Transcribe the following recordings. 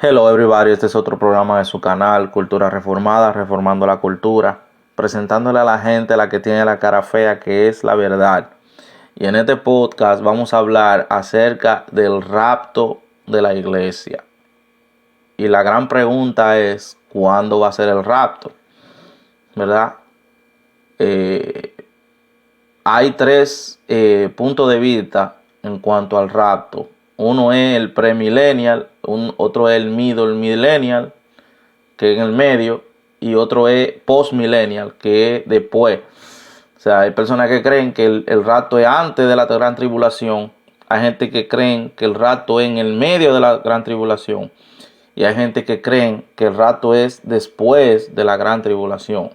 Hello everybody, este es otro programa de su canal Cultura Reformada, reformando la cultura, presentándole a la gente la que tiene la cara fea, que es la verdad. Y en este podcast vamos a hablar acerca del rapto de la iglesia. Y la gran pregunta es, ¿cuándo va a ser el rapto? ¿Verdad? Eh, Hay tres puntos de vista en cuanto al rapto. Uno es el premillennial, otro es el middle millennial, que es en el medio, y otro es postmillennial, que es después. O sea, hay personas que creen que el rapto es antes de la gran tribulación. Hay gente que creen que el rapto es en el medio de la gran tribulación. Y hay gente que creen que el rapto es después de la gran tribulación.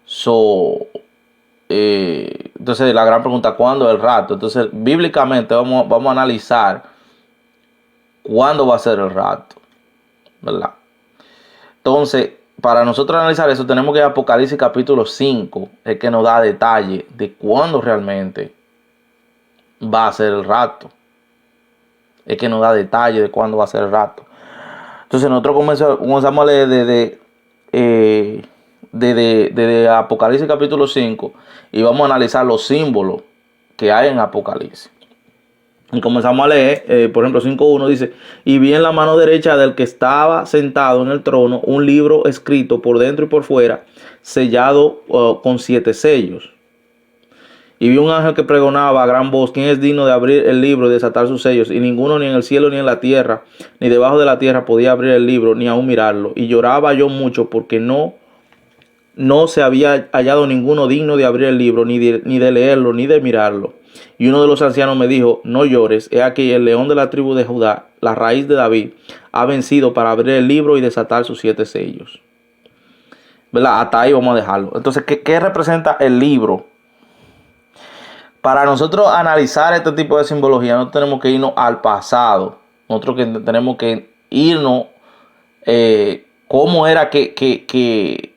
So, entonces la gran pregunta, ¿cuándo es el rapto? Entonces, bíblicamente vamos a analizar cuándo va a ser el rapto, ¿verdad? Entonces, para nosotros analizar eso, tenemos que ir a Apocalipsis capítulo 5, es que nos da detalle de cuándo realmente va a ser el rapto. Es que nos da detalle de cuándo va a ser el rapto. Entonces, nosotros comenzamos a leer desde Apocalipsis capítulo 5 y vamos a analizar los símbolos que hay en Apocalipsis. Y comenzamos a leer, por ejemplo, 5.1 dice: y vi en la mano derecha del que estaba sentado en el trono un libro escrito por dentro y por fuera, sellado con 7 sellos. Y vi un ángel que pregonaba a gran voz: ¿quién es digno de abrir el libro y desatar sus sellos? Y ninguno, ni en el cielo, ni en la tierra, ni debajo de la tierra, podía abrir el libro, ni aún mirarlo. Y lloraba yo mucho porque no se había hallado ninguno digno de abrir el libro, ni de leerlo, ni de mirarlo. Y uno de los ancianos me dijo: no llores, he aquí el león de la tribu de Judá, la raíz de David, ha vencido para abrir el libro y desatar sus 7 sellos. ¿Verdad? Hasta ahí vamos a dejarlo. Entonces, ¿qué representa el libro? Para nosotros analizar este tipo de simbología, no tenemos que irnos al pasado. Nosotros tenemos que irnos cómo era que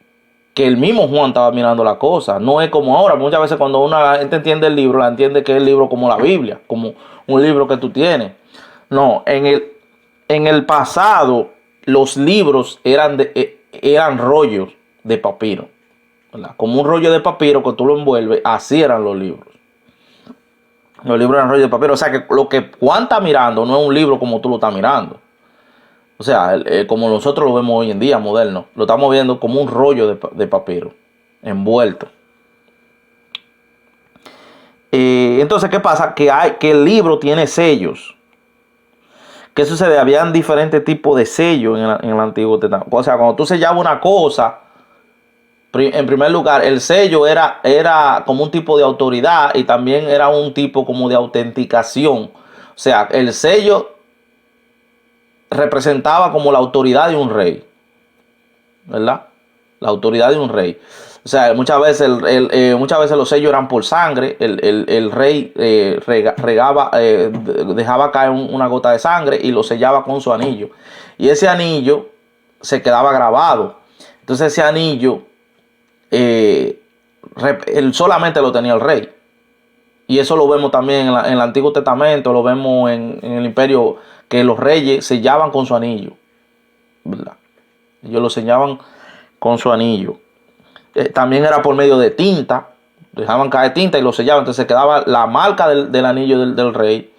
el mismo Juan estaba mirando la cosa. No es como ahora. Muchas veces cuando una gente entiende el libro, la entiende que es el libro como la Biblia, como un libro que tú tienes. No, en el pasado los libros eran rollos de papiro, ¿verdad? Como un rollo de papiro que tú lo envuelves, así eran los libros. Los libros eran rollos de papiro. O sea que lo que Juan está mirando no es un libro como tú lo estás mirando. O sea, como nosotros lo vemos hoy en día, moderno, lo estamos viendo como un rollo de papiro envuelto. Entonces, ¿qué pasa? Que el libro tiene sellos. ¿Qué sucede? Habían diferentes tipos de sellos en el Antiguo Testamento. O sea, cuando tú sellabas una cosa, en primer lugar, el sello era como un tipo de autoridad y también era un tipo como de autenticación. O sea, el sello representaba como la autoridad de un rey, ¿verdad? La autoridad de un rey. O sea, muchas veces los sellos eran por sangre. El rey dejaba caer una gota de sangre y lo sellaba con su anillo. Y ese anillo se quedaba grabado. Entonces ese anillo él solamente lo tenía el rey. Y eso lo vemos también en el Antiguo Testamento, lo vemos en el Imperio, que los reyes sellaban con su anillo, ¿verdad? Ellos lo sellaban con su anillo. También era por medio de tinta, dejaban caer tinta y lo sellaban, entonces quedaba la marca del anillo del rey.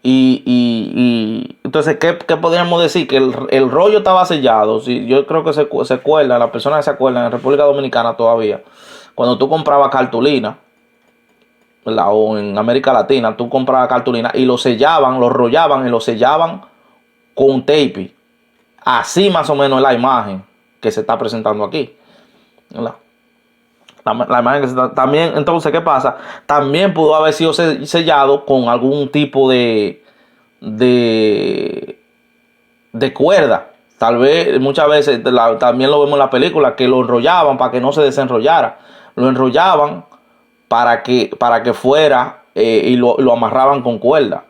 Y entonces, ¿qué podríamos decir? Que el rollo estaba sellado. Si, yo creo que se acuerdan, las personas que se acuerdan, en República Dominicana todavía, cuando tú comprabas cartulina, ¿verdad? O en América Latina, tú comprabas cartulina y lo sellaban, lo rollaban y lo sellaban con tape. Así más o menos es la imagen que se está presentando aquí, ¿verdad? La imagen que se está, también, entonces, ¿qué pasa? También pudo haber sido sellado con algún tipo de, de cuerda. Tal vez, muchas veces, también lo vemos en la película, que lo enrollaban para que no se desenrollara. Lo enrollaban para que fuera y lo amarraban con cuerda.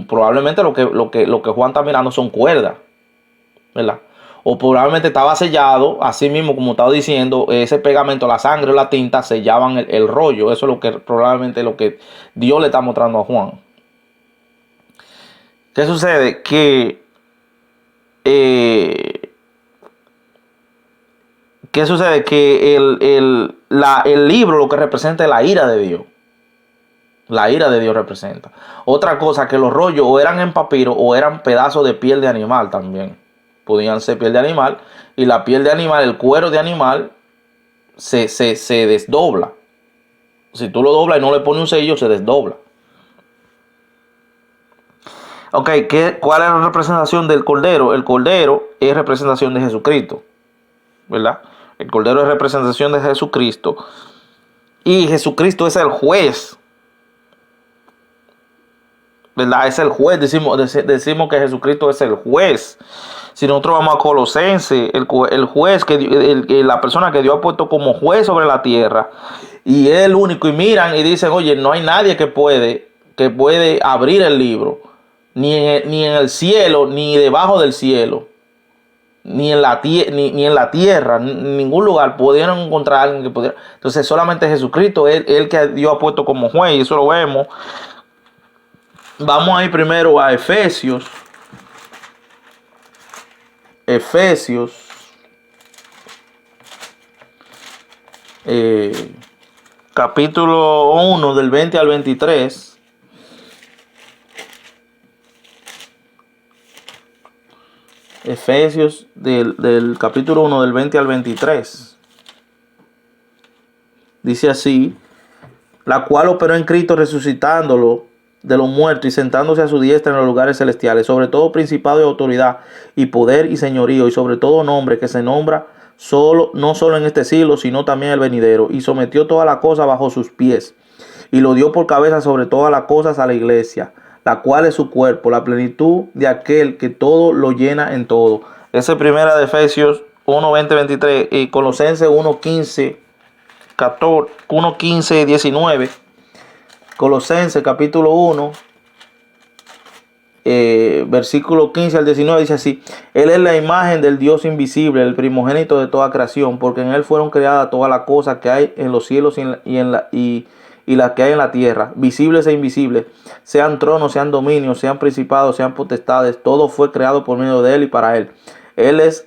Probablemente lo que Juan está mirando son cuerdas, ¿verdad? O probablemente estaba sellado, así mismo como estaba diciendo, ese pegamento, la sangre o la tinta sellaban el rollo. Eso es probablemente lo que Dios le está mostrando a Juan. ¿Qué sucede? Que ¿qué sucede? Que el libro lo que representa es la ira de Dios. La ira de Dios representa. Otra cosa, que los rollos o eran en papiro o eran pedazos de piel de animal también. Podían ser piel de animal. Y la piel de animal, el cuero de animal, se desdobla. Si tú lo doblas y no le pones un sello, se desdobla. Ok, ¿cuál es la representación del cordero? El cordero es representación de Jesucristo, ¿verdad? El cordero es representación de Jesucristo. Y Jesucristo es el juez, ¿verdad? Es el juez. Decimos que Jesucristo es el juez. Si nosotros vamos a Colosenses, el juez, la persona que Dios ha puesto como juez sobre la tierra, y es el único, y miran y dicen, oye, no hay nadie que puede abrir el libro, ni en el cielo, ni debajo del cielo, ni en la tierra, en ningún lugar pudieron encontrar a alguien que pudiera. Entonces solamente Jesucristo es el que Dios ha puesto como juez, y eso lo vemos. Vamos a ir primero a Efesios. Capítulo 1 del 20 al 23. Efesios del capítulo 1 del 20 al 23. Dice así: la cual operó en Cristo resucitándolo de los muertos y sentándose a su diestra en los lugares celestiales, sobre todo principado y autoridad y poder y señorío, y sobre todo nombre que se nombra no solo en este siglo, sino también el venidero, y sometió toda la cosa bajo sus pies, y lo dio por cabeza sobre todas las cosas a la iglesia, la cual es su cuerpo, la plenitud de aquel que todo lo llena en todo. Esa es primera de Efesios 1, 20, 23, y Colosenses 1, 15, 14, 1, 15, 19. Colosenses capítulo 1, versículo 15 al 19 dice así: Él es la imagen del Dios invisible, el primogénito de toda creación, porque en Él fueron creadas todas las cosas que hay en los cielos y las que hay en la tierra, visibles e invisibles, sean tronos, sean dominios, sean principados, sean potestades, todo fue creado por medio de Él y para Él. Él es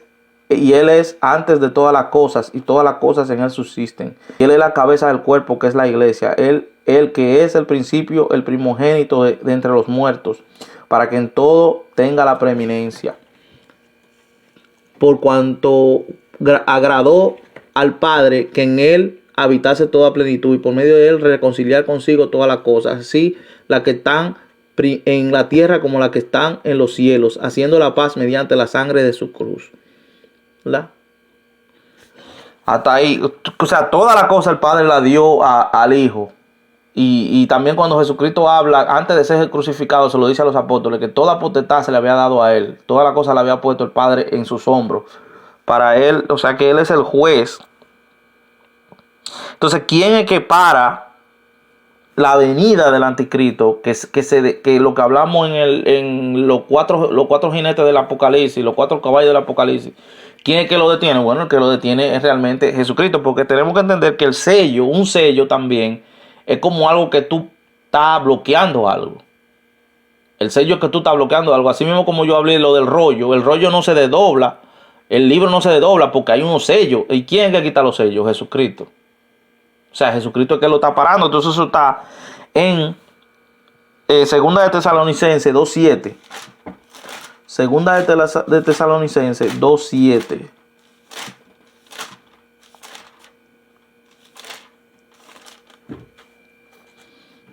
antes de todas las cosas, y todas las cosas en Él subsisten. Él es la cabeza del cuerpo, que es la iglesia. Él que es el principio, el primogénito de entre los muertos, para que en todo tenga la preeminencia. Por cuanto agradó al Padre que en Él habitase toda plenitud, y por medio de Él reconciliar consigo todas las cosas, así las que están en la tierra como las que están en los cielos, haciendo la paz mediante la sangre de su cruz. ¿Verdad? Hasta ahí, o sea, toda la cosa el Padre la dio al Hijo. Y también cuando Jesucristo habla, antes de ser crucificado, se lo dice a los apóstoles, que toda potestad se le había dado a Él. Toda la cosa la había puesto el Padre en sus hombros. Para Él, o sea que Él es el juez. Entonces, ¿quién es que para la venida del anticristo? Que lo que hablamos en los cuatro jinetes del Apocalipsis, los 4 caballos del Apocalipsis. ¿Quién es que lo detiene? Bueno, el que lo detiene es realmente Jesucristo, porque tenemos que entender que el sello, un sello también, es como algo que tú estás bloqueando algo. El sello es que tú estás bloqueando algo. Así mismo como yo hablé lo del rollo. El rollo no se desdobla. El libro no se desdobla porque hay unos sellos. ¿Y quién es que quita los sellos? Jesucristo. O sea, Jesucristo es que lo está parando. Entonces eso está en Segunda de Tesalonicenses 2.7. Segunda de Tesalonicenses 2.7.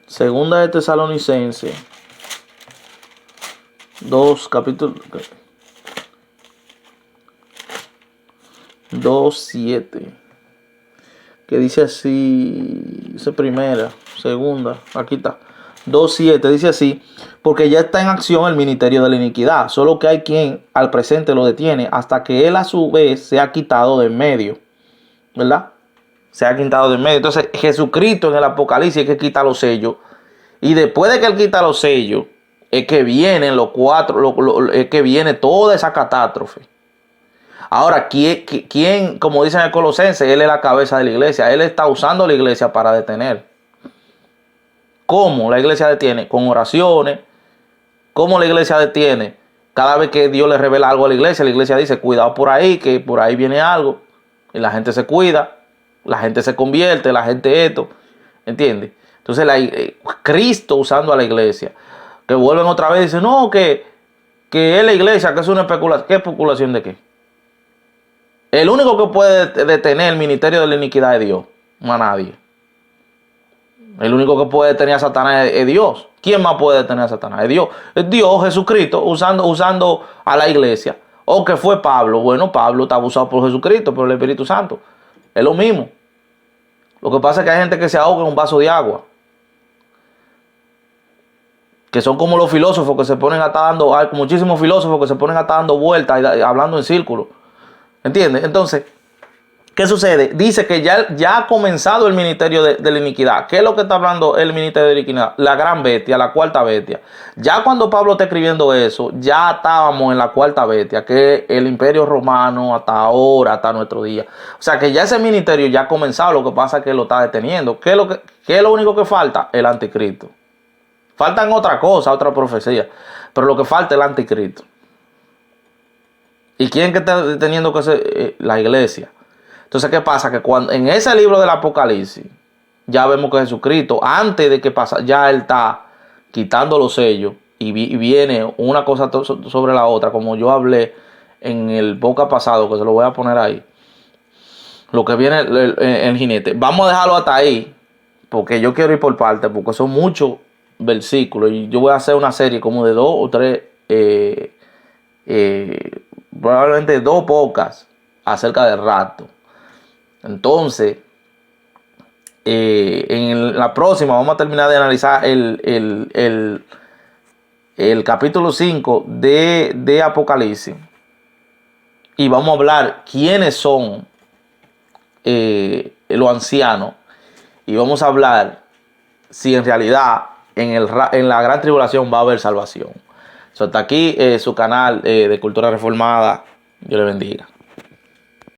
Segunda de Tesalonicenses 2, capítulo 2.7. Que dice así, esa primera, segunda, aquí está. 2.7 dice así: porque ya está en acción el ministerio de la iniquidad, solo que hay quien al presente lo detiene hasta que él a su vez se ha quitado de en medio, ¿verdad? Se ha quitado de en medio. Entonces Jesucristo en el Apocalipsis es que quita los sellos, y después de que él quita los sellos es que vienen los 4, es que viene toda esa catástrofe. Ahora, ¿quién, como dicen en el Colosenses, Él es la cabeza de la iglesia? Él está usando la iglesia para detener. ¿Cómo la iglesia detiene? Con oraciones. ¿Cómo la iglesia detiene? Cada vez que Dios le revela algo a la iglesia dice, cuidado por ahí, que por ahí viene algo. Y la gente se cuida, la gente se convierte, la gente esto. ¿Entiendes? Entonces Cristo usando a la iglesia. Que vuelven otra vez y dicen, no, que es la iglesia, que es una especulación. ¿Qué especulación de qué? El único que puede detener el ministerio de la iniquidad es Dios, no a nadie. El único que puede detener a Satanás es Dios. ¿Quién más puede detener a Satanás? Es Dios. Es Dios, Jesucristo, usando a la iglesia. O que fue Pablo. Bueno, Pablo está abusado por Jesucristo, por el Espíritu Santo. Es lo mismo. Lo que pasa es que hay gente que se ahoga en un vaso de agua. Que son como los filósofos que se ponen a estar dando, hay muchísimos filósofos que se ponen a estar dando vueltas y hablando en círculo. ¿Entiendes? Entonces, ¿qué sucede? Dice que ya ha comenzado el ministerio de la iniquidad. ¿Qué es lo que está hablando el ministerio de la iniquidad? La gran bestia, la cuarta bestia. Ya cuando Pablo está escribiendo eso, ya estábamos en la cuarta bestia, que es el imperio romano hasta ahora, hasta nuestro día. O sea que ya ese ministerio ya ha comenzado, lo que pasa es que lo está deteniendo. ¿Qué es lo único que falta? El anticristo. Faltan otra cosa, otra profecía, pero lo que falta es el anticristo. ¿Y quién que está deteniendo que ser? La iglesia. Entonces, ¿qué pasa? Que cuando en ese libro del Apocalipsis, ya vemos que Jesucristo, antes de que pasa, ya Él está quitando los sellos y viene una cosa sobre la otra, como yo hablé en el podcast pasado, que se lo voy a poner ahí. Lo que viene el jinete. Vamos a dejarlo hasta ahí, porque yo quiero ir por partes, porque son muchos versículos y yo voy a hacer una serie como de 2 o 3 probablemente 2 podcasts acerca del rapto. Entonces en la próxima vamos a terminar de analizar el capítulo 5 de Apocalipsis y vamos a hablar quiénes son los ancianos y vamos a hablar si en realidad en la gran tribulación va a haber salvación. Hasta aquí su canal de Cultura Reformada. Dios le bendiga.